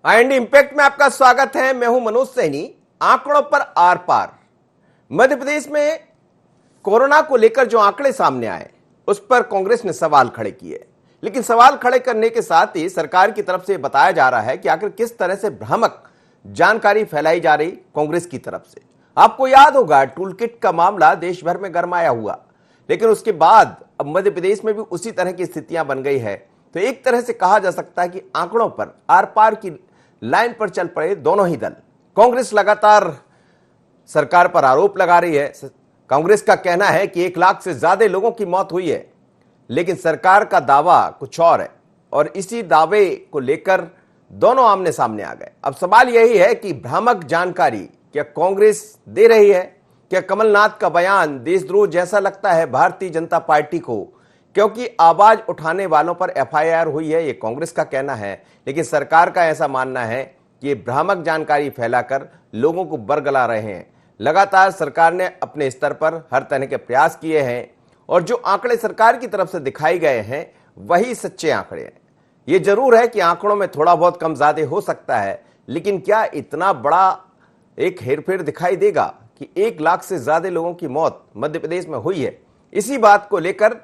IND impact में आपका स्वागत है। मैं हूं मनोज सैनी। आंकड़ों पर आर पार। मध्य प्रदेश में कोरोना को लेकर जो आंकड़े सामने आए उस पर कांग्रेस ने सवाल खड़े किए, लेकिन सवाल खड़े करने के साथ ही सरकार की तरफ से बताया जा रहा है कि आखिर किस तरह से भ्रामक जानकारी फैलाई जा रही कांग्रेस की तरफ से। आपको याद होगा टूल किट का मामला देश भर में गरमाया हुआ, लेकिन उसके बाद अब मध्य प्रदेश में भी उसी तरह की स्थितियां बन गई है। तो एक तरह से कहा जा सकता है कि आंकड़ों पर आर पार की लाइन पर चल पड़े दोनों ही दल। कांग्रेस लगातार सरकार पर आरोप लगा रही है। कांग्रेस का कहना है कि 1 लाख से ज्यादा लोगों की मौत हुई है, लेकिन सरकार का दावा कुछ और है और इसी दावे को लेकर दोनों आमने सामने आ गए। अब सवाल यही है कि भ्रामक जानकारी क्या कांग्रेस दे रही है? क्या कमलनाथ का बयान देशद्रोह जैसा लगता है भारतीय जनता पार्टी को, क्योंकि आवाज उठाने वालों पर एफआईआर हुई है? ये कांग्रेस का कहना है, लेकिन सरकार का ऐसा मानना है कि ये भ्रामक जानकारी फैलाकर लोगों को बरगला रहे हैं। लगातार सरकार ने अपने स्तर पर हर तरह के प्रयास किए हैं और जो आंकड़े सरकार की तरफ से दिखाए गए हैं वही सच्चे आंकड़े हैं। ये जरूर है कि आंकड़ों में थोड़ा बहुत कम ज्यादा हो सकता है, लेकिन क्या इतना बड़ा एक हेरफेर दिखाई देगा कि 1 लाख से ज्यादा लोगों की मौत मध्य प्रदेश में हुई है? इसी बात को लेकर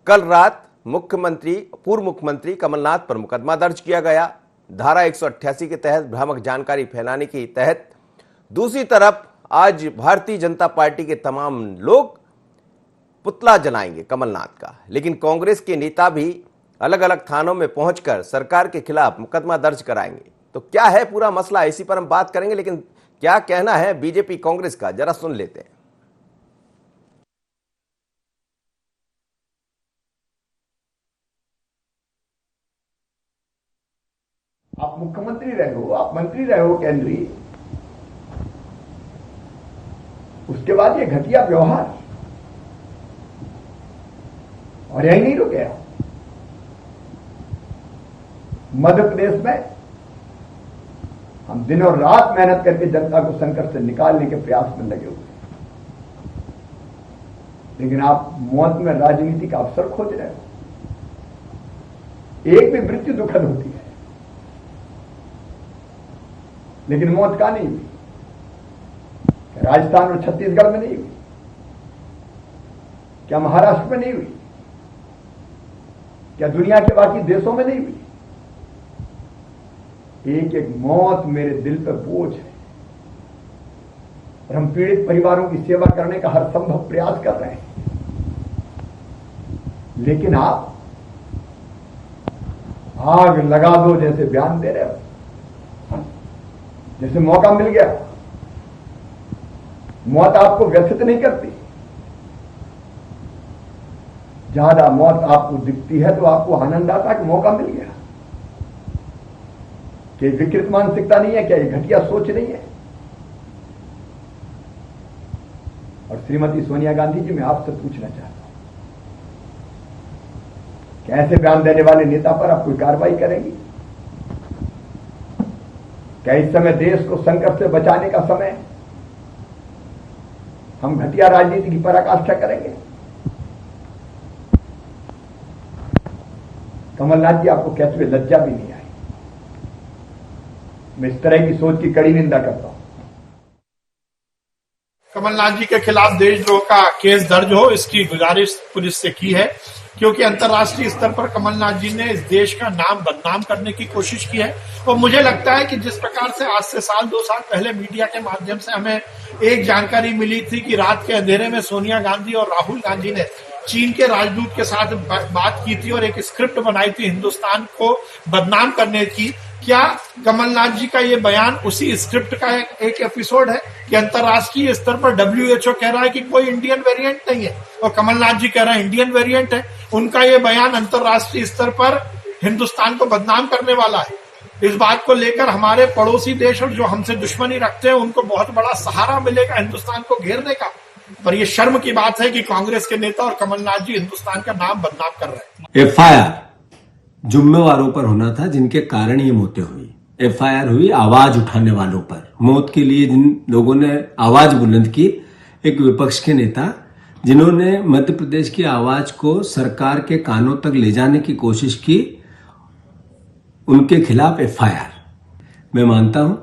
कल रात पूर्व मुख्यमंत्री कमलनाथ पर मुकदमा दर्ज किया गया धारा 188 के तहत, भ्रामक जानकारी फैलाने के तहत। दूसरी तरफ आज भारतीय जनता पार्टी के तमाम लोग पुतला जलाएंगे कमलनाथ का, लेकिन कांग्रेस के नेता भी अलग अलग थानों में पहुंचकर सरकार के खिलाफ मुकदमा दर्ज कराएंगे। तो क्या है पूरा मसला, इसी पर हम बात करेंगे। लेकिन क्या कहना है बीजेपी कांग्रेस का, जरा सुन लेते हैं। आप मुख्यमंत्री रहे हो, आप मंत्री रहे हो केंद्रीय, उसके बाद ये घटिया व्यवहार, और यही नहीं रुके। मध्य प्रदेश में हम दिन और रात मेहनत करके जनता को संकट से निकालने के प्रयास में लगे हुए, लेकिन आप मौत में राजनीति का अवसर खोज रहे हो। एक भी मृत्यु दुखद होती है, लेकिन मौत का नहीं हुई। राजस्थान और छत्तीसगढ़ में नहीं हुई? क्या महाराष्ट्र में नहीं हुई? क्या दुनिया के बाकी देशों में नहीं हुई? एक एक मौत मेरे दिल पर बोझ है और हम पीड़ित परिवारों की सेवा करने का हर संभव प्रयास कर रहे हैं, लेकिन आप आग लगा दो जैसे बयान दे रहे हो, जैसे मौका मिल गया। मौत आपको व्यथित नहीं करती। ज्यादा मौत आपको दिखती है तो आपको आनंद आता कि मौका मिल गया। क्या विकृत मानसिकता नहीं है? क्या ये घटिया सोच नहीं है? और श्रीमती सोनिया गांधी जी, मैं आपसे पूछना चाहता हूं, क्या ऐसे बयान देने वाले नेता पर आप कोई कार्रवाई करेंगी? क्या इस समय देश को संकट से बचाने का समय है? हम घटिया राजनीति की पराकाष्ठा करेंगे? कमलनाथ जी, आपको कहते हुए लज्जा भी नहीं आई। मैं इस तरह की सोच की कड़ी निंदा करता हूं। कमलनाथ जी के खिलाफ देशद्रोह का केस दर्ज हो, इसकी गुजारिश पुलिस से की है, क्योंकि अंतर्राष्ट्रीय स्तर पर कमलनाथ जी ने इस देश का नाम बदनाम करने की कोशिश की है। और मुझे लगता है कि जिस प्रकार से आज से 1-2 साल पहले मीडिया के माध्यम से हमें एक जानकारी मिली थी कि रात के अंधेरे में सोनिया गांधी और राहुल गांधी ने चीन के राजदूत के साथ बात की थी और एक स्क्रिप्ट बनाई थी हिंदुस्तान को बदनाम करने की, क्या कमलनाथ जी का ये बयान उसी स्क्रिप्ट का एक एपिसोड है कि अंतर्राष्ट्रीय स्तर पर WHO कह रहा है कि कोई इंडियन वेरिएंट नहीं है और कमलनाथ जी कह रहे हैं इंडियन वेरिएंट है? उनका ये बयान अंतर्राष्ट्रीय स्तर पर हिंदुस्तान को बदनाम करने वाला है। इस बात को लेकर हमारे पड़ोसी देश और जो हमसे दुश्मनी रखते हैं उनको बहुत बड़ा सहारा मिलेगा हिंदुस्तान को घेरने का। पर यह शर्म की बात है कि कांग्रेस के नेता और कमलनाथ जी हिंदुस्तान का नाम बदनाम कर रहे हैं। एफआईआर जुम्मेवारों पर होना था जिनके कारण ये मौतें हुई। एफआईआर हुई आवाज उठाने वालों पर। मौत के लिए जिन लोगों ने आवाज बुलंद की, एक विपक्ष के नेता जिन्होंने मध्य प्रदेश की आवाज को सरकार के कानों तक ले जाने की कोशिश की, उनके खिलाफ एफआईआर। मैं मानता हूं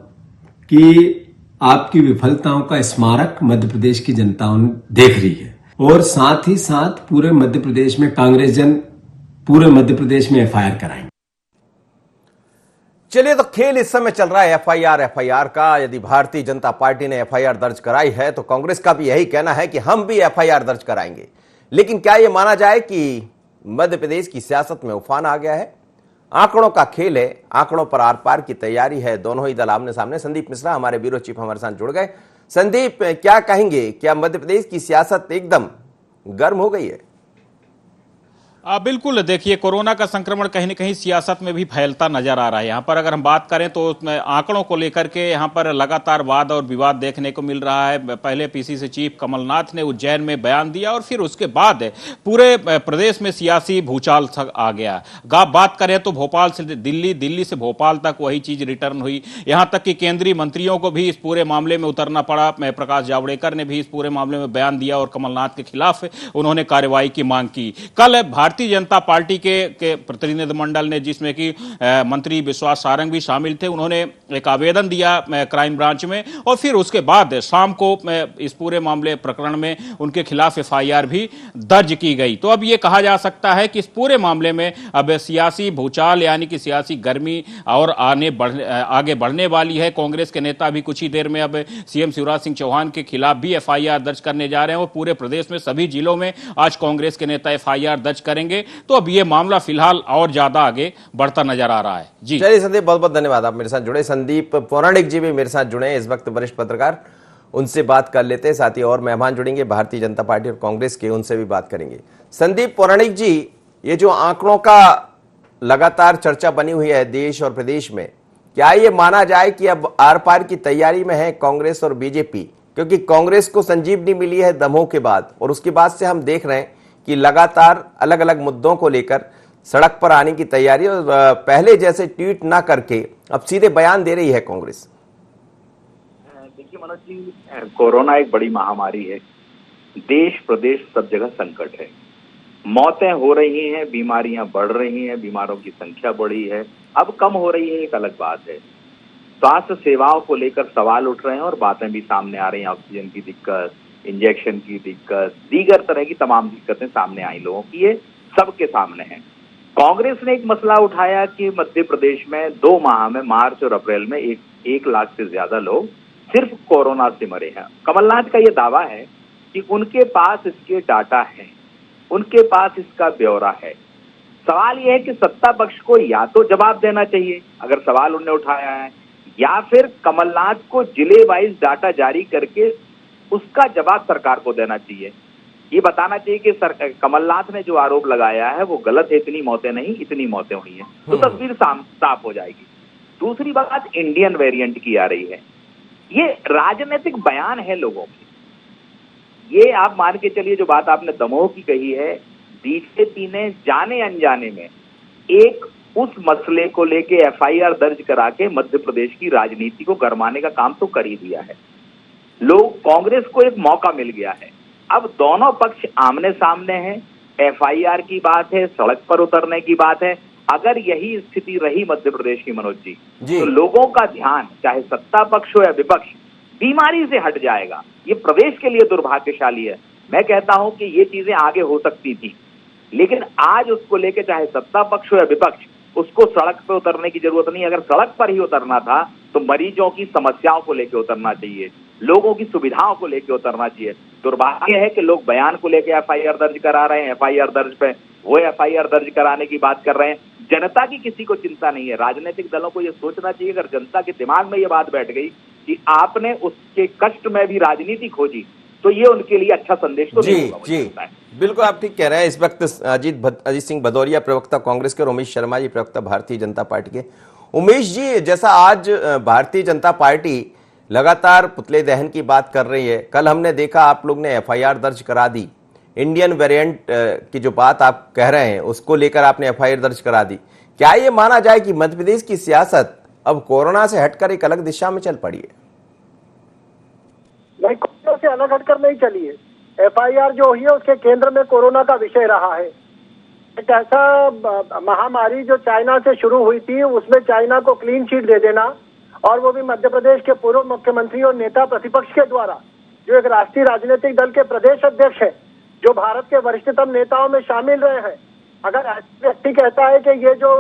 कि आपकी विफलताओं का स्मारक मध्य प्रदेश की जनता देख रही है और साथ ही साथ पूरे मध्य प्रदेश में कांग्रेस जन पूरे मध्य प्रदेश में एफआईआर कराएंगे। चलिए, तो खेल इस समय चल रहा है एफआईआर का। यदि भारतीय जनता पार्टी ने एफआईआर दर्ज कराई है तो कांग्रेस का भी यही कहना है कि हम भी एफआईआर दर्ज कराएंगे। लेकिन क्या यह माना जाए कि मध्य प्रदेश की सियासत में उफान आ गया है? आंकड़ों का खेल है, आंकड़ों पर आर पार की तैयारी है। दोनों ही दल आमने सामने। संदीप मिश्रा हमारे ब्यूरो चीफ हमारे साथ जुड़ गए। संदीप, क्या कहेंगे, क्या मध्य प्रदेश की सियासत एकदम गर्म हो गई है? बिल्कुल। देखिए, कोरोना का संक्रमण कहीं न कहीं सियासत में भी फैलता नजर आ रहा है। यहाँ पर अगर हम बात करें तो आंकड़ों को लेकर के यहाँ पर लगातार वाद और विवाद देखने को मिल रहा है। पहले पीसीसी चीफ कमलनाथ ने उज्जैन में बयान दिया और फिर उसके बाद पूरे प्रदेश में सियासी भूचाल आ गया। बात करें तो भोपाल से दिल्ली, दिल्ली से भोपाल तक वही चीज रिटर्न हुई। यहाँ तक कि केंद्रीय मंत्रियों को भी इस पूरे मामले में उतरना पड़ा। प्रकाश जावड़ेकर ने भी इस पूरे मामले में बयान दिया और कमलनाथ के खिलाफ उन्होंने कार्रवाई की मांग की। कल भारतीय जनता पार्टी के प्रतिनिधिमंडल ने, जिसमें कि मंत्री विश्वास सारंग भी शामिल थे, उन्होंने एक आवेदन दिया क्राइम ब्रांच में और फिर उसके बाद शाम को इस पूरे मामले प्रकरण में उनके खिलाफ एफआईआर भी दर्ज की गई। तो अब यह कहा जा सकता है कि इस पूरे मामले में अब सियासी भूचाल यानी कि सियासी गर्मी और आगे बढ़ने वाली है। कांग्रेस के नेता भी कुछ ही देर में अब सीएम शिवराज सिंह चौहान के खिलाफ भी एफआईआर दर्ज करने जा रहे हैं और पूरे प्रदेश में सभी जिलों में आज कांग्रेस के नेता एफआईआर दर्ज करेंगे। तो अब ये मामला फिलहाल और ज्यादा आगे बढ़ता नजर आ रहा है। जी चलिए संदीप, बहुत बहुत धन्यवाद, आप मेरे साथ जुड़े। संदीप पौराणिक जी भी मेरे साथ जुड़े हैं इस वक्त, वरिष्ठ पत्रकार, उनसे बात कर लेते हैं। साथ ही और मेहमान जुड़ेंगे भारतीय जनता पार्टी और कांग्रेस के, उनसे भी बात करेंगे। संदीप पौराणिक जी, ये जो आंकड़ों का लगातार चर्चा बनी हुई है देश और प्रदेश में, क्या ये माना जाए कि अब आर पार की तैयारी में है कांग्रेस और बीजेपी? क्योंकि कांग्रेस को संजीवनी मिली है दमोह के बाद और उसके बाद से हम देख रहे हैं कि लगातार अलग अलग मुद्दों को लेकर सड़क पर आने की तैयारी, और पहले जैसे ट्वीट ना करके अब सीधे बयान दे रही है कांग्रेस। देखिए मनोज जी, कोरोना एक बड़ी महामारी है। देश प्रदेश सब जगह संकट है। मौतें हो रही हैं, बीमारियां बढ़ रही हैं, बीमारों की संख्या बढ़ी है। अब कम हो रही है, एक अलग बात है। स्वास्थ्य सेवाओं को लेकर सवाल उठ रहे हैं और बातें भी सामने आ रही हैं। ऑक्सीजन की दिक्कत, इंजेक्शन की दिक्कत, दीगर तरह की तमाम दिक्कतें सामने आई लोगों की, ये सबके सामने है। कांग्रेस ने एक मसला उठाया कि मध्य प्रदेश में 2 माह में, मार्च और अप्रैल में 1 लाख से ज्यादा लोग सिर्फ कोरोना से मरे हैं। कमलनाथ का ये दावा है कि उनके पास इसके डाटा है, उनके पास इसका ब्यौरा है। सवाल यह है कि सत्ता पक्ष को या तो जवाब देना चाहिए अगर सवाल उन्होंने उठाया है, या फिर कमलनाथ को जिले वाइज डाटा जारी करके उसका जवाब सरकार को देना चाहिए। ये बताना चाहिए कि कमलनाथ ने जो आरोप लगाया है वो गलत है, इतनी मौतें नहीं, इतनी मौतें हुई हैं, तो तस्वीर साफ हो जाएगी। दूसरी बात इंडियन वेरिएंट की आ रही है। ये राजनीतिक बयान है लोगों के। ये आप मान के चलिए, जो बात आपने दमोह की कही है, बीजेपी ने जाने अनजाने में एक उस मसले को लेके एफआईआर दर्ज करा के मध्य प्रदेश की राजनीति को गरमाने का काम तो कर ही दिया है। लोग, कांग्रेस को एक मौका मिल गया है। अब दोनों पक्ष आमने सामने हैं, एफआईआर की बात है, सड़क पर उतरने की बात है। अगर यही स्थिति रही मध्य प्रदेश की मनोज जी, तो लोगों का ध्यान, चाहे सत्ता पक्ष हो या विपक्ष, बीमारी से हट जाएगा। ये प्रदेश के लिए दुर्भाग्यशाली है। मैं कहता हूं कि ये चीजें आगे हो सकती थी, लेकिन आज उसको लेकर चाहे सत्ता पक्ष हो या विपक्ष, उसको सड़क पर उतरने की जरूरत नहीं। अगर सड़क पर ही उतरना था तो मरीजों की समस्याओं को लेकर उतरना चाहिए, लोगों की सुविधाओं को लेकर उतरना चाहिए। दुर्भाग्य है कि लोग बयान को लेकर एफआईआर दर्ज करा रहे हैं, एफआईआर दर्ज पे वो एफआईआर दर्ज कराने की बात कर रहे हैं। जनता की किसी को चिंता नहीं है। राजनीतिक दलों को यह सोचना चाहिए, अगर जनता के दिमाग में ये बात बैठ गई कि आपने उसके कष्ट में भी राजनीति खोजी, तो ये उनके लिए अच्छा संदेश तो नहीं होगा। जी बिल्कुल, आप ठीक कह रहे हैं। इस वक्त अजीत सिंह भदौरिया प्रवक्ता कांग्रेस के और उमेश शर्मा जी प्रवक्ता भारतीय जनता पार्टी के। उमेश जी, जैसा आज भारतीय जनता पार्टी लगातार पुतले दहन की बात कर रही है, कल हमने देखा आप लोग ने एफआईआर दर्ज करा दी। इंडियन वेरिएंट की जो बात आप कह रहे हैं उसको लेकर आपने एफआईआर दर्ज करा दी। क्या ये माना जाए कि मध्य प्रदेश की सियासत अब कोरोना से हटकर एक अलग दिशा में चल पड़ी है? नहीं, कोरोना से अलग हटकर नहीं चली है। एफआईआर जो हुई है उसके केंद्र में कोरोना का विषय रहा है। एक ऐसा महामारी जो चाइना से शुरू हुई थी, उसमें चाइना को क्लीन चिट दे देना और वो भी मध्य प्रदेश के पूर्व मुख्यमंत्री और नेता प्रतिपक्ष के द्वारा, जो एक राष्ट्रीय राजनीतिक दल के प्रदेश अध्यक्ष है, जो भारत के वरिष्ठतम नेताओं में शामिल रहे हैं, अगर व्यक्ति कहता है कि ये जो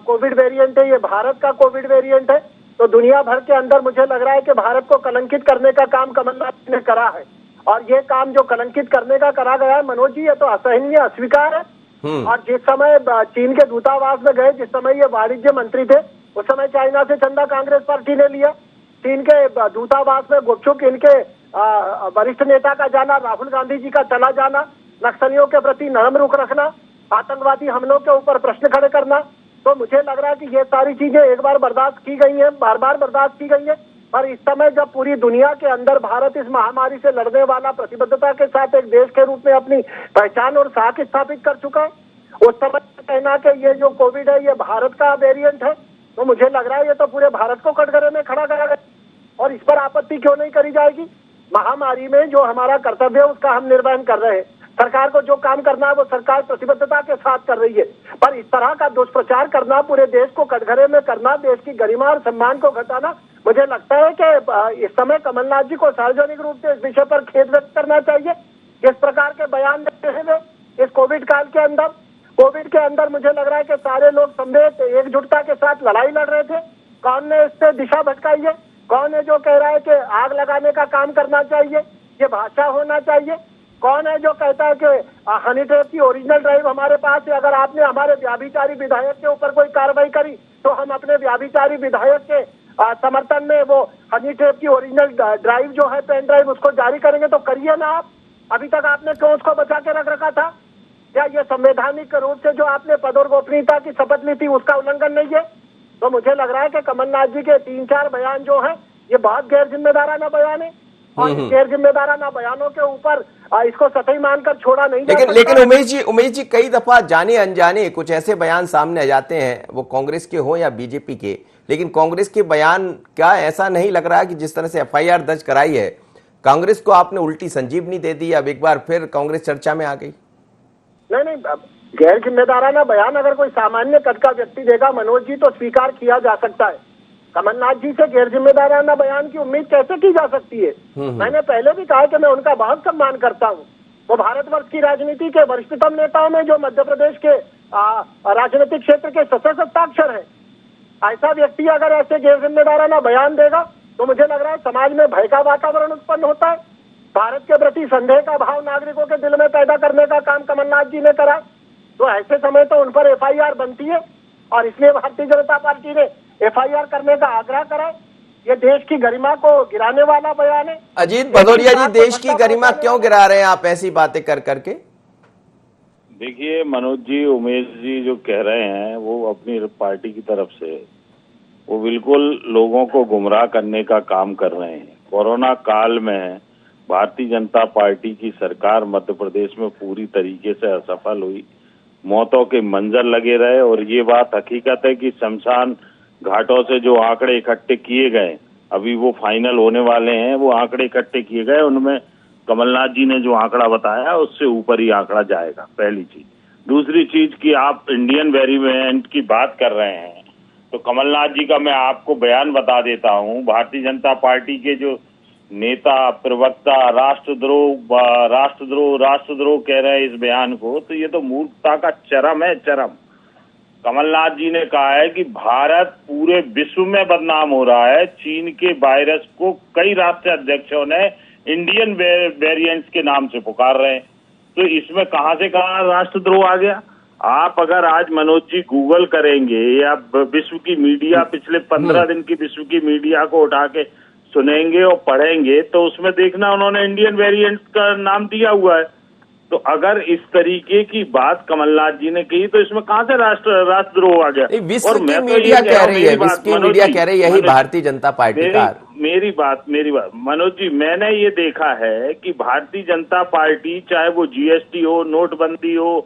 कोविड वेरिएंट है ये भारत का कोविड वेरिएंट है, तो दुनिया भर के अंदर मुझे लग रहा है कि भारत को कलंकित करने का काम कमलनाथ ने करा है। और ये काम जो कलंकित करने का करा गया है मनोज जी, ये तो असहनीय, अस्वीकार है। और जिस समय चीन के दूतावास में गए, जिस समय ये वाणिज्य मंत्री थे, उस समय चाइना से चंदा कांग्रेस पार्टी ने लिया। चीन के दूतावास में गुपचुप इनके वरिष्ठ नेता का जाना, राहुल गांधी जी का चला जाना, नक्सलियों के प्रति नरम रुख रखना, आतंकवादी हमलों के ऊपर प्रश्न खड़े करना, तो मुझे लग रहा है कि ये सारी चीजें एक बार बर्दाश्त की गई हैं, बार बार बर्दाश्त की गई है। पर इस समय जब पूरी दुनिया के अंदर भारत इस महामारी से लड़ने वाला प्रतिबद्धता के साथ एक देश के रूप में अपनी पहचान और साख स्थापित कर चुका है, उस समय कहना कि ये जो कोविड है ये भारत का वेरिएंट है, तो मुझे लग रहा है ये तो पूरे भारत को कटघरे में खड़ा करा गया। और इस पर आपत्ति क्यों नहीं करी जाएगी? महामारी में जो हमारा कर्तव्य है उसका हम निर्वहन कर रहे हैं। सरकार को जो काम करना है वो सरकार प्रतिबद्धता के साथ कर रही है, पर इस तरह का दुष्प्रचार करना, पूरे देश को कटघरे में करना, देश की गरिमा और सम्मान को घटाना, मुझे लगता है कि इस समय कमलनाथ जी को सार्वजनिक रूप से इस विषय पर खेद व्यक्त करना चाहिए। किस प्रकार के बयान देते हैं वे इस कोविड काल के अंदर? कोविड के अंदर मुझे लग रहा है कि सारे लोग समवेत एकजुटता के साथ लड़ाई लड़ रहे थे। कौन ने इससे दिशा भटकाई है? कौन है जो कह रहा है कि आग लगाने का काम करना चाहिए, ये भाषा होना चाहिए? कौन है जो कहता है कि हनी ट्रैप की ओरिजिनल ड्राइव हमारे पास है, अगर आपने हमारे व्याभिचारी विधायक के ऊपर कोई कार्रवाई करी तो हम अपने व्याभिचारी विधायक के समर्थन में वो हनी ट्रैप की ओरिजिनल ड्राइव जो है, पेन ड्राइव, उसको जारी करेंगे। तो करिए ना आप। अभी तक आपने क्यों उसको बचा के रख रखा था? क्या ये संवैधानिक रूप से जो आपने पद और गोपनीयता की शपथ ली थी उसका उल्लंघन नहीं है? तो मुझे लग रहा है कि कमलनाथ जी के 3-4 बयान जो है ये बहुत गैर जिम्मेदाराना बयान है, और गैर जिम्मेदाराना बयानों के ऊपर इसको सतही मानकर छोड़ा नहीं जा सकता। लेकिन उमेश जी कई दफा जाने अनजाने कुछ ऐसे बयान सामने आ जाते हैं, वो कांग्रेस के हो या बीजेपी के, लेकिन कांग्रेस के बयान क्या ऐसा नहीं लग रहा कि जिस तरह से एफआईआर दर्ज कराई है, कांग्रेस को आपने उल्टी संजीवनी दे दी, अब एक बार फिर कांग्रेस चर्चा में आ गई? नहीं, गैर जिम्मेदाराना बयान अगर कोई सामान्य कद का व्यक्ति देगा मनोज जी तो स्वीकार किया जा सकता है। कमलनाथ जी से गैर जिम्मेदाराना बयान की उम्मीद कैसे की जा सकती है? मैंने पहले भी कहा कि मैं उनका बहुत सम्मान करता हूँ। वो भारतवर्ष की राजनीति के वरिष्ठतम नेताओं में जो मध्य प्रदेश के राजनीतिक क्षेत्र के सशक्त हस्ताक्षर है, ऐसा व्यक्ति अगर ऐसे गैर जिम्मेदाराना बयान देगा तो मुझे लग रहा है समाज में भय का वातावरण उत्पन्न होता है। भारत के प्रति संदेह का भाव नागरिकों के दिल में पैदा करने का काम कमलनाथ जी ने करा। तो ऐसे समय तो उन पर एफआईआर बनती है, और इसलिए भारतीय जनता पार्टी ने एफआईआर करने का आग्रह करा। ये देश की गरिमा को गिराने वाला बयान है। अजीत भदौरिया जी, देश की गरिमा क्यों गिरा रहे हैं आप ऐसी बातें कर करके? देखिए मनोज जी, उमेश जी जो कह रहे हैं वो अपनी पार्टी की तरफ से वो बिल्कुल लोगों को गुमराह करने का काम कर रहे हैं। कोरोना काल में भारतीय जनता पार्टी की सरकार मध्य प्रदेश में पूरी तरीके से असफल हुई, मौतों के मंजर लगे रहे, और ये बात हकीकत है कि शमशान घाटों से जो आंकड़े इकट्ठे किए गए, अभी वो फाइनल होने वाले हैं, वो आंकड़े इकट्ठे किए गए, उनमें कमलनाथ जी ने जो आंकड़ा बताया उससे ऊपर ही आंकड़ा जाएगा, पहली चीज। दूसरी चीज कि आप इंडियन वेरिएंट की बात कर रहे हैं, तो कमलनाथ जी का मैं आपको बयान बता देता हूं। भारतीय जनता पार्टी के जो नेता, प्रवक्ता राष्ट्रद्रोह कह रहे हैं इस बयान को, तो ये तो मूर्खता का चरम है, चरम। कमलनाथ जी ने कहा है कि भारत पूरे विश्व में बदनाम हो रहा है। चीन के वायरस को कई राष्ट्रीय अध्यक्षों ने इंडियन वेरिएंट्स के नाम से पुकार रहे हैं, तो इसमें कहां से कहां राष्ट्रद्रोह आ गया? आप अगर आज मनोज जी गूगल करेंगे या विश्व की मीडिया, पिछले 15 दिन की विश्व की मीडिया को उठा के सुनेंगे और पढ़ेंगे, तो उसमें देखना उन्होंने इंडियन वेरिएंट का नाम दिया हुआ है। तो अगर इस तरीके की बात कमलनाथ जी ने कही तो इसमें कहां से राष्ट्रद्रोह आ गया? विश्व की मीडिया कह रही है, विश्व की मीडिया कह रही है, यही भारतीय जनता पार्टी का। मेरी बात मनोज जी, मैंने ये देखा है कि भारतीय जनता पार्टी, चाहे वो जीएसटी हो, नोटबंदी हो,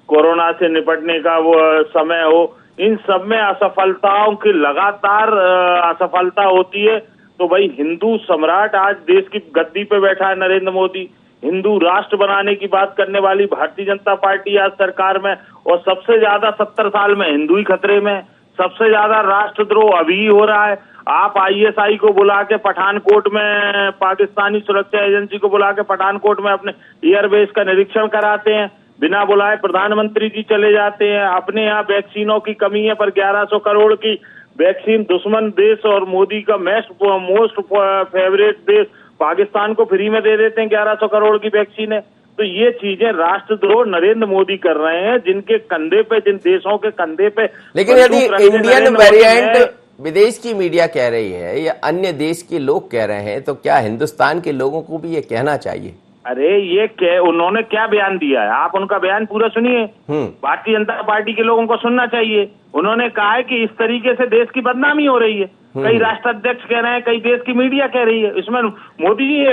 कोरोना से निपटने का वो समय हो, इन सब में असफलताओं की लगातार असफलता होती है। तो भाई हिंदू सम्राट आज देश की गद्दी पे बैठा है नरेंद्र मोदी, हिंदू राष्ट्र बनाने की बात करने वाली भारतीय जनता पार्टी आज सरकार में, और सबसे ज्यादा 70 साल में हिंदू ही खतरे में, सबसे ज्यादा राष्ट्रद्रोह अभी हो रहा है। आप आईएसआई को बुला के पठानकोट में, पाकिस्तानी सुरक्षा एजेंसी को बुला के पठानकोट में अपने एयरबेस का निरीक्षण कराते हैं, बिना बुलाए प्रधानमंत्री जी चले जाते हैं। अपने यहाँ वैक्सीनों की कमी है पर 1100 करोड़ की वैक्सीन दुश्मन देश और मोदी का मोस्ट फेवरेट देश पाकिस्तान को फ्री में दे देते हैं। 1100 करोड़ की वैक्सीन है। तो ये चीजें राष्ट्रद्रोह नरेंद्र मोदी कर रहे हैं, जिनके कंधे पे, जिन देशों के कंधे पे। लेकिन यदि इंडियन वेरिएंट विदेश की मीडिया कह रही है या अन्य देश के लोग कह रहे हैं, तो क्या हिंदुस्तान के लोगों को भी ये कहना चाहिए? अरे ये उन्होंने क्या बयान दिया है, आप उनका बयान पूरा सुनिए। भारतीय जनता पार्टी के लोगों को सुनना चाहिए। उन्होंने कहा है कि इस तरीके से देश की बदनामी हो रही है। कई राष्ट्राध्यक्ष कह रहे हैं, कई देश की मीडिया कह रही है। इसमें मोदी जी,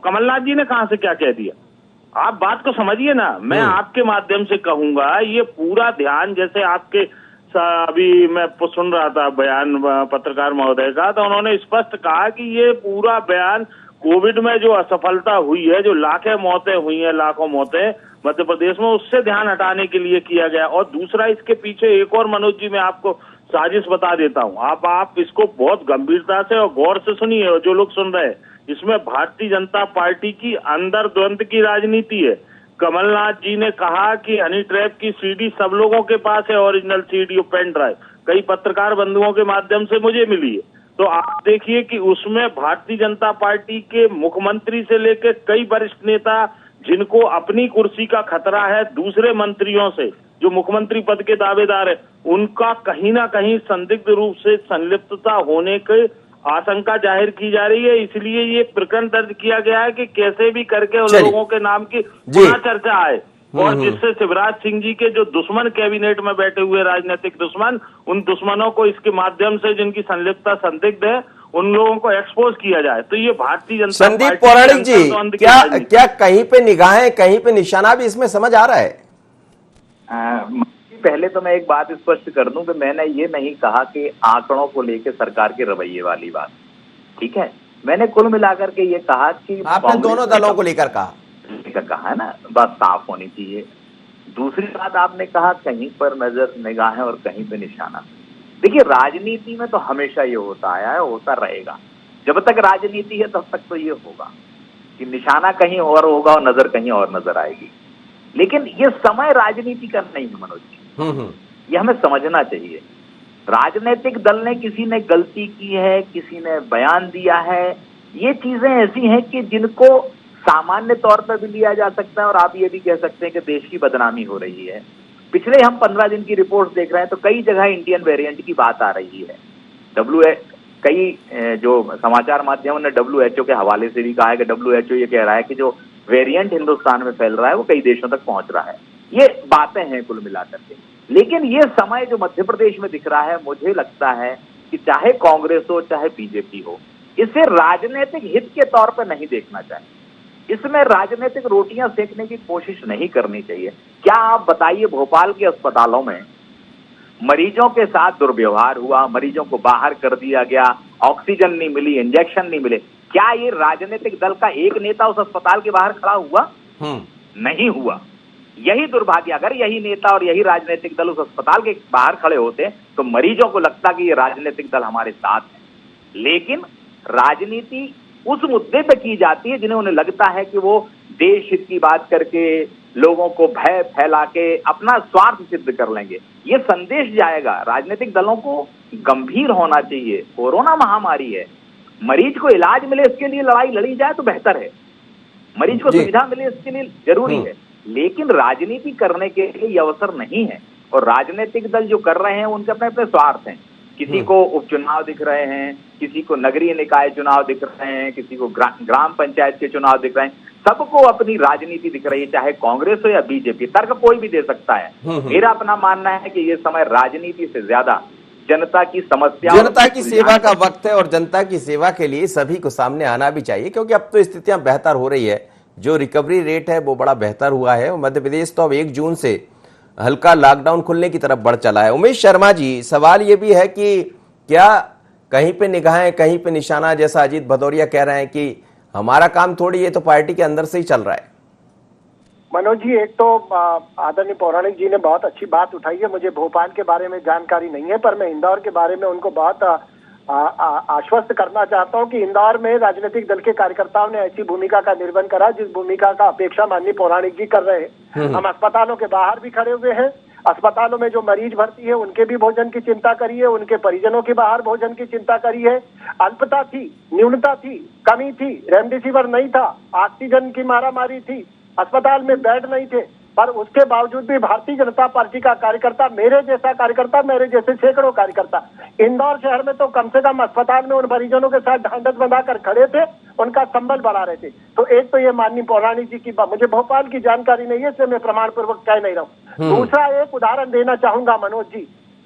कमलनाथ जी ने कहां से क्या कह दिया? आप बात को समझिए ना। मैं आपके माध्यम से कहूंगा, ये पूरा ध्यान, जैसे आपके अभी मैं सुन रहा था बयान पत्रकार महोदय का, तो उन्होंने स्पष्ट कहा कि ये पूरा बयान कोविड में जो असफलता हुई है, जो लाखों मौतें हुई हैं, लाखों मौतें मध्य प्रदेश में, उससे ध्यान हटाने के लिए किया गया। और दूसरा, इसके पीछे एक और, मनोज जी, मैं आपको साजिश बता देता हूँ। आप इसको बहुत गंभीरता से और गौर से सुनिए, और जो लोग सुन रहे हैं, इसमें भारतीय जनता पार्टी की अंदर द्वंद्व की राजनीति है। कमलनाथ जी ने कहा कि हनी ट्रैप की सीडी सब लोगों के पास है, ओरिजिनल सीडी और पेन ड्राइव, कई पत्रकार बंधुओं के माध्यम से मुझे मिली है। तो आप देखिए कि उसमें भारतीय जनता पार्टी के मुख्यमंत्री से लेकर कई वरिष्ठ नेता, जिनको अपनी कुर्सी का खतरा है दूसरे मंत्रियों से, जो मुख्यमंत्री पद के दावेदार है, उनका कहीं ना कहीं संदिग्ध रूप से संलिप्तता होने की आशंका जाहिर की जा रही है। इसलिए ये प्रकरण दर्ज किया गया है कि कैसे भी करके उन लोगों के नाम की पुनः चर्चा आए, और जिससे शिवराज सिंह जी के जो दुश्मन कैबिनेट में बैठे हुए राजनीतिक दुश्मन, उन दुश्मनों को इसके माध्यम से, जिनकी संलिप्तता संदिग्ध है, उन लोगों को एक्सपोज किया जाए। तो ये भारतीय जनता संदीप पौराणिक जी, क्या कहीं पे निगाहें, कहीं पे निशाना भी इसमें समझ आ रहा है? पहले तो मैं एक बात स्पष्ट कर दूं कि मैंने ये नहीं कहा कि आंकड़ों को लेकर सरकार के रवैये वाली बात, ठीक है। मैंने कुल मिलाकर के ये कहा कि आपने दोनों दलों को लेकर कहा है ना, बात साफ होनी चाहिए। दूसरी बात आपने कहा कहीं पर नजर निगाहें और कहीं पे निशाना। देखिए, राजनीति में तो हमेशा ये होता आया है, होता रहेगा। जब तक राजनीति है तब तक तो ये होगा कि निशाना कहीं और होगा और नजर कहीं और नजर आएगी। लेकिन ये समय राजनीति का नहीं है मनोज जी, ये हमें समझना चाहिए। राजनीतिक दल ने, किसी ने गलती की है, किसी ने बयान दिया है, ये चीजें ऐसी हैं कि जिनको सामान्य तौर पर भी लिया जा सकता है, और आप ये भी कह सकते हैं कि देश की बदनामी हो रही है। पिछले हम 15 दिन की रिपोर्ट देख रहे हैं तो कई जगह इंडियन वेरिएंट की बात आ रही है। कई जो समाचार माध्यमों ने WHO के हवाले से भी कहा है कि WHO ये कह रहा है कि जो वेरिएंट हिंदुस्तान में फैल रहा है वो कई देशों तक पहुंच रहा है। ये बातें हैं कुल मिलाकर के। लेकिन ये समय जो मध्य प्रदेश में दिख रहा है, मुझे लगता है कि चाहे कांग्रेस हो चाहे बीजेपी हो, इसे राजनीतिक हित के तौर पर नहीं देखना चाहिए। इसमें राजनीतिक रोटियां सेकने की कोशिश नहीं करनी चाहिए। क्या आप बताइए, भोपाल के अस्पतालों में मरीजों के साथ दुर्व्यवहार हुआ, मरीजों को बाहर कर दिया गया, ऑक्सीजन नहीं मिली, इंजेक्शन नहीं मिले, क्या ये राजनीतिक दल का एक नेता उस अस्पताल के बाहर खड़ा हुआ? नहीं हुआ। यही दुर्भाग्य, अगर यही नेता और यही राजनीतिक दल उस अस्पताल के बाहर खड़े होते तो मरीजों को लगता कि ये राजनीतिक दल हमारे साथ है। लेकिन राजनीति उस मुद्दे पे की जाती है जिन्हें उन्हें लगता है कि वो देश हित की बात करके लोगों को भय फैला के अपना स्वार्थ सिद्ध कर लेंगे। ये संदेश जाएगा। राजनीतिक दलों को गंभीर होना चाहिए। कोरोना महामारी है, मरीज को इलाज मिले इसके लिए लड़ाई लड़ी जाए तो बेहतर है, मरीज को सुविधा मिले इसके लिए जरूरी है। लेकिन राजनीति करने के लिए ये अवसर नहीं है। और राजनीतिक दल जो कर रहे हैं उनके अपने अपने स्वार्थ हैं। किसी को उपचुनाव दिख रहे हैं, किसी को नगरीय निकाय चुनाव दिख रहे हैं, किसी को ग्राम पंचायत के चुनाव दिख रहे हैं। सबको अपनी राजनीति दिख रही है, चाहे कांग्रेस हो या बीजेपी। तर्क कोई भी दे सकता है। मेरा अपना मानना है कि ये समय राजनीति से ज्यादा जनता की समस्या, जनता की सेवा का वक्त है। और जनता की सेवा के लिए सभी को सामने आना भी चाहिए, क्योंकि अब तो स्थितियां बेहतर हो रही है। जो रिकवरी रेट है वो बड़ा बेहतर हुआ है। मध्य प्रदेश तो अब 1 जून से हल्का लॉकडाउन खुलने की तरफ बढ़ चला है। उमेश शर्मा जी, सवाल ये भी है कि क्या कहीं पे निगाहें कहीं पे निशाना, जैसा अजीत भदौरिया कह रहे हैं कि हमारा काम थोड़ी, ये तो पार्टी के अंदर से ही चल रहा है। मनोज जी, एक तो आदरणीय पौराणिक जी ने बहुत अच्छी बात उठाई है। मुझे भोपाल के बारे में जानकारी नहीं है, पर मैं इंदौर के बारे में उनको बहुत आश्वस्त करना चाहता हूं कि इंदौर में राजनीतिक दल के कार्यकर्ताओं ने ऐसी भूमिका का निर्वहन करा जिस भूमिका का अपेक्षा माननीय पौराणिक जी कर रहे हैं। हम अस्पतालों के बाहर भी खड़े हुए हैं, अस्पतालों में जो मरीज भर्ती है उनके भी भोजन की चिंता करी है, उनके परिजनों के बाहर भोजन की चिंता करी है। अल्पता थी, न्यूनता थी, कमी थी, रेमडेसिविर नहीं था, ऑक्सीजन की मारामारी थी, अस्पताल में बेड नहीं थे, पर उसके बावजूद भी भारतीय जनता पार्टी का कार्यकर्ता, मेरे जैसा कार्यकर्ता, मेरे जैसे सैकड़ों कार्यकर्ता इंदौर शहर में तो कम से कम अस्पताल में उन मरीजों के साथ ढांढस बनाकर खड़े थे, उनका संबल बढ़ा रहे थे। तो एक तो ये माननीय पौराणिक जी की बात, मुझे भोपाल की जानकारी नहीं है इसलिए मैं प्रमाण पूर्वक कह नहीं रहा हूँ। दूसरा एक उदाहरण देना चाहूंगा मनोज जी,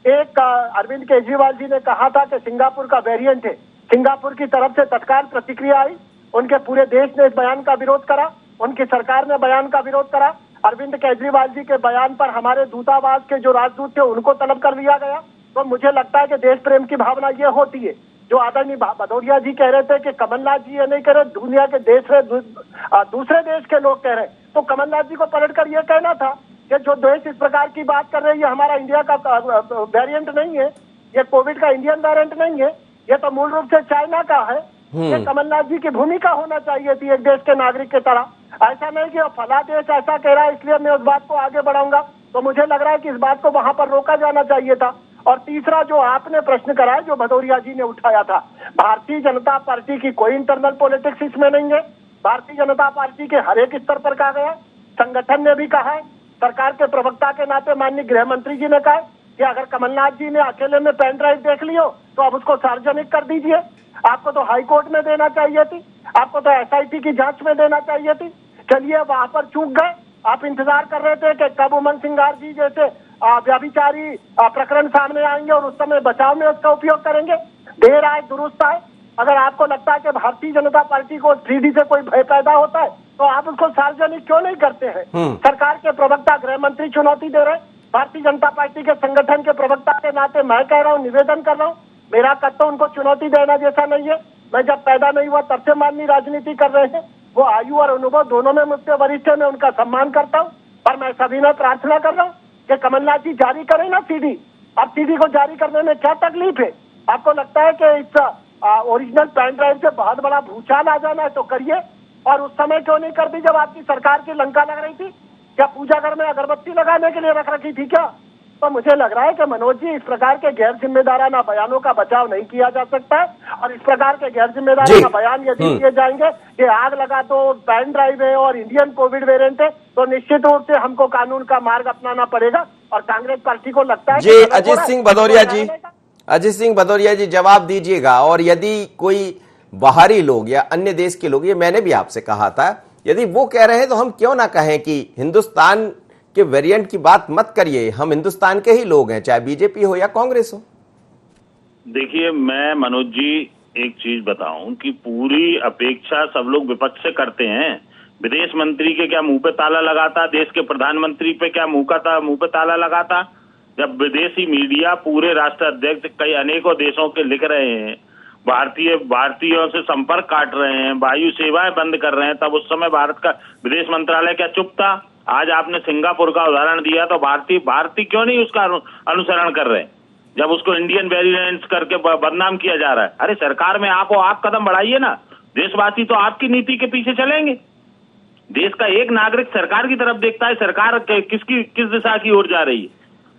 एक अरविंद केजरीवाल जी ने कहा था कि सिंगापुर का वेरिएंट है, सिंगापुर की तरफ से तत्काल प्रतिक्रिया आई, उनके पूरे देश ने इस बयान का विरोध करा, उनकी सरकार ने बयान का विरोध करा। अरविंद केजरीवाल जी के बयान पर हमारे दूतावास के जो राजदूत थे उनको तलब कर लिया गया। तो मुझे लगता है कि देश प्रेम की भावना ये होती है। जो आदरणीय भदौरिया जी कह रहे थे कि कमलनाथ जी ये नहीं कह रहे, दुनिया के देश में दूसरे देश के लोग कह रहे, तो कमलनाथ जी को पलटकर ये कहना था कि जो देश इस प्रकार की बात कर रहे हैं ये हमारा इंडिया का वेरिएंट नहीं है, ये कोविड का इंडियन वेरिएंट नहीं है, ये तो मूल रूप से चाइना का है। ये कमलनाथ जी की भूमिका होना चाहिए थी एक देश के नागरिक की तरह। ऐसा नहीं कि फला देश ऐसा कह रहा है इसलिए मैं उस बात को आगे बढ़ाऊंगा। तो मुझे लग रहा है कि इस बात को वहां पर रोका जाना चाहिए था। और तीसरा जो आपने प्रश्न करा है, जो भदौरिया जी ने उठाया था, भारतीय जनता पार्टी की कोई इंटरनल पॉलिटिक्स इसमें नहीं है। भारतीय जनता पार्टी के हर एक स्तर पर कहा गया, संगठन ने भी कहा है, सरकार के प्रवक्ता के नाते माननीय गृह मंत्री जी ने कहा कि अगर कमलनाथ जी ने अकेले में पेन ड्राइव देख ली हो तो अब उसको सार्वजनिक कर दीजिए। आपको तो हाई कोर्ट में देना चाहिए थी, आपको तो एसआईटी की जांच में देना चाहिए थी। चलिए वहां पर चूक गए, आप इंतजार कर रहे थे कि कब उमंग सिंगार जी जैसे व्यभिचारी प्रकरण सामने आएंगे और उस समय बचाव में उसका उपयोग करेंगे। देर आए दुरुस्त आए। अगर आपको लगता है कि भारतीय जनता पार्टी को 3D से कोई भय पैदा होता है तो आप उसको सार्वजनिक क्यों नहीं करते हैं? सरकार के प्रवक्ता गृह मंत्री चुनौती दे रहे हैं, भारतीय जनता पार्टी के संगठन के प्रवक्ता के नाते मैं कह रहा हूँ, निवेदन कर रहा हूँ, मेरा कद तो उनको चुनौती देना जैसा नहीं है। मैं जब पैदा नहीं हुआ तब से माननीय राजनीति कर रहे हैं, वो आयु और अनुभव दोनों में मुझसे वरिष्ठ है, मैं उनका सम्मान करता हूँ। पर मैं सभी में प्रार्थना कर रहा हूँ कि कमलनाथ जी जारी करें ना सीडी। अब सीडी को जारी करने में क्या तकलीफ है? आपको लगता है कि इस ओरिजिनल पेन ड्राइव से बहुत बड़ा भूचाल आ जाना है तो करिए। और उस समय क्यों नहीं कर दी जब आपकी सरकार की लंका लग रही थी? क्या पूजा घर में अगरबत्ती लगाने के लिए रख रखी थी क्या? तो मुझे लग रहा है कि मनोज जी, इस प्रकार के गैर जिम्मेदाराना बयानों का बचाव नहीं किया जा सकता है। और इस प्रकार के गैर जिम्मेदाराना बयान यदि दिए जाएंगे कि आग लगा तो पेन ड्राइव है और इंडियन कोविड वेरिएंट है, तो निश्चित रूप से हमको कानून का मार्ग अपनाना पड़ेगा। और कांग्रेस पार्टी को लगता है जी अजीत सिंह भदौरिया जी जवाब दीजिएगा। और यदि कोई बाहरी लोग या अन्य देश के लोग, ये मैंने भी आपसे कहा था, यदि वो कह रहे हैं तो हम क्यों ना कहें कि हिंदुस्तान के वेरिएंट की बात मत करिए, हम हिंदुस्तान के ही लोग हैं, चाहे बीजेपी हो या कांग्रेस हो। देखिए, मैं मनोज जी एक चीज बताऊं कि पूरी अपेक्षा सब लोग विपक्ष से करते हैं। विदेश मंत्री के क्या मुंह पे ताला लगाता, देश के प्रधानमंत्री पे क्या मुंह पे ताला लगाता, जब विदेशी मीडिया पूरे राष्ट्र अध्यक्ष कई अनेकों देशों के लिख रहे हैं, भारतीयों से संपर्क काट रहे हैं, वायु सेवाएं बंद कर रहे हैं, तब उस समय भारत का विदेश मंत्रालय क्या चुप था? आज आपने सिंगापुर का उदाहरण दिया, तो भारतीय क्यों नहीं उसका अनुसरण कर रहे हैं जब उसको इंडियन वेरिएंट्स करके बदनाम किया जा रहा है? अरे सरकार में आप हो, आप कदम बढ़ाइए ना। देशवासी तो आपकी नीति के पीछे चलेंगे। देश का एक नागरिक सरकार की तरफ देखता है, सरकार किस दिशा की ओर जा रही है,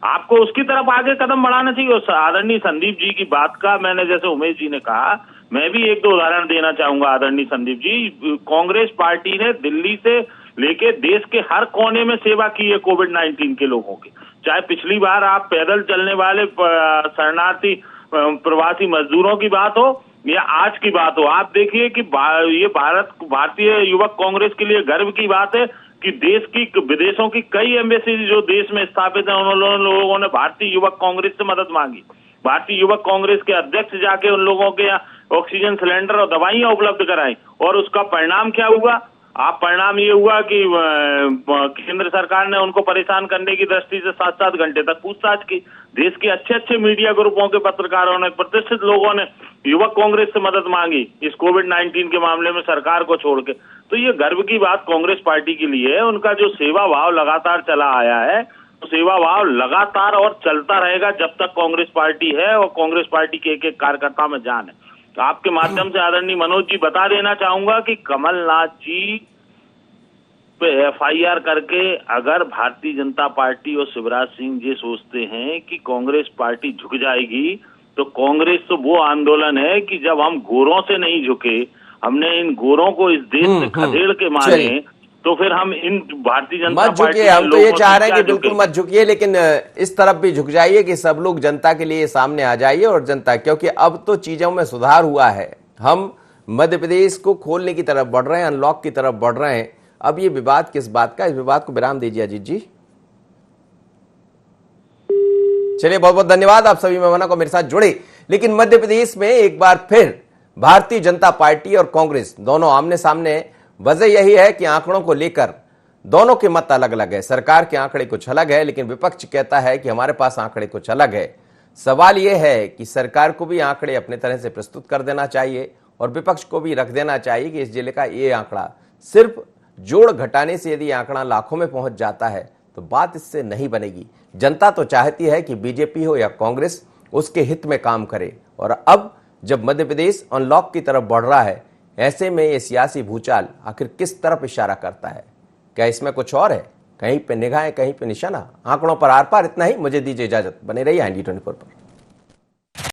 आपको उसकी तरफ आगे कदम बढ़ाना चाहिए। आदरणीय संदीप जी की बात का मैंने, जैसे उमेश जी ने कहा, मैं भी एक दो उदाहरण देना चाहूंगा। आदरणीय संदीप जी, कांग्रेस पार्टी ने दिल्ली से लेके देश के हर कोने में सेवा की है कोविड-19 के लोगों की। चाहे पिछली बार आप पैदल चलने वाले शरणार्थी प्रवासी मजदूरों की बात हो या आज की बात हो, आप देखिए कि ये भारतीय युवक कांग्रेस के लिए गर्व की बात है कि विदेशों की कई एम्बेसी जो देश में स्थापित है, उन लोगों ने भारतीय युवक कांग्रेस से मदद मांगी। भारतीय युवक कांग्रेस के अध्यक्ष जाके उन लोगों के यहाँ ऑक्सीजन सिलेंडर और दवाइयां उपलब्ध कराई, और उसका परिणाम क्या हुआ? परिणाम ये हुआ कि केंद्र सरकार ने उनको परेशान करने की दृष्टि से 7-7 घंटे तक पूछताछ की। देश के अच्छे मीडिया ग्रुपों के पत्रकारों ने, प्रतिष्ठित लोगों ने युवक कांग्रेस से मदद मांगी इस कोविड-19 के मामले में सरकार को छोड़ के। तो ये गर्व की बात कांग्रेस पार्टी के लिए है। उनका जो सेवा भाव लगातार चला आया है, तो सेवा भाव लगातार और चलता रहेगा जब तक कांग्रेस पार्टी है और कांग्रेस पार्टी के एक एक कार्यकर्ता में जान है। तो आपके माध्यम से आदरणीय मनोज जी बता देना चाहूंगा कि कमलनाथ जी पे एफआईआर करके अगर भारतीय जनता पार्टी और शिवराज सिंह जी सोचते हैं कि कांग्रेस पार्टी झुक जाएगी, तो कांग्रेस तो वो आंदोलन है कि जब हम गोरों से नहीं झुके, हमने इन गोरों को इस देश से खदेड़ के मारे, तो फिर हम इन भारतीय जनता पार्टी के हम तो ये चाह रहे हैं कि लोगों से बिल्कुल मत झुकिए, लेकिन इस तरफ भी झुक जाइए कि सब लोग जनता के लिए सामने आ जाइए और जनता, क्योंकि अब तो चीजों में सुधार हुआ है। हम मध्य प्रदेश को खोलने की तरफ बढ़ रहे हैं, अनलॉक की तरफ बढ़ रहे हैं। अब ये विवाद किस बात का, इस विवाद को विराम दीजिए अजीत जी। चलिए, बहुत बहुत धन्यवाद आप सभी मेहमानों को मेरे साथ जुड़े। लेकिन मध्य प्रदेश में एक बार फिर भारतीय जनता पार्टी और कांग्रेस दोनों आमने सामने। वजह यही है कि आंकड़ों को लेकर दोनों के मत अलग अलग है। सरकार के आंकड़े कुछ अलग है, लेकिन विपक्ष कहता है कि हमारे पास आंकड़े कुछ अलग है। सवाल यह है कि सरकार को भी आंकड़े अपने तरह से प्रस्तुत कर देना चाहिए और विपक्ष को भी रख देना चाहिए कि इस जिले का ये आंकड़ा, सिर्फ जोड़ घटाने से यदि आंकड़ा लाखों में पहुंच जाता है तो बात इससे नहीं बनेगी। जनता तो चाहती है कि बीजेपी हो या कांग्रेस उसके हित में काम करे। और अब जब मध्य प्रदेश अनलॉक की तरफ बढ़ रहा है, ऐसे में ये सियासी भूचाल आखिर किस तरफ इशारा करता है? क्या इसमें कुछ और है? कहीं पे निगाहें, कहीं पे निशाना। आंकड़ों पर आर पार। इतना ही, मुझे दीजिए इजाजत। बने रहिए IND 24 पर।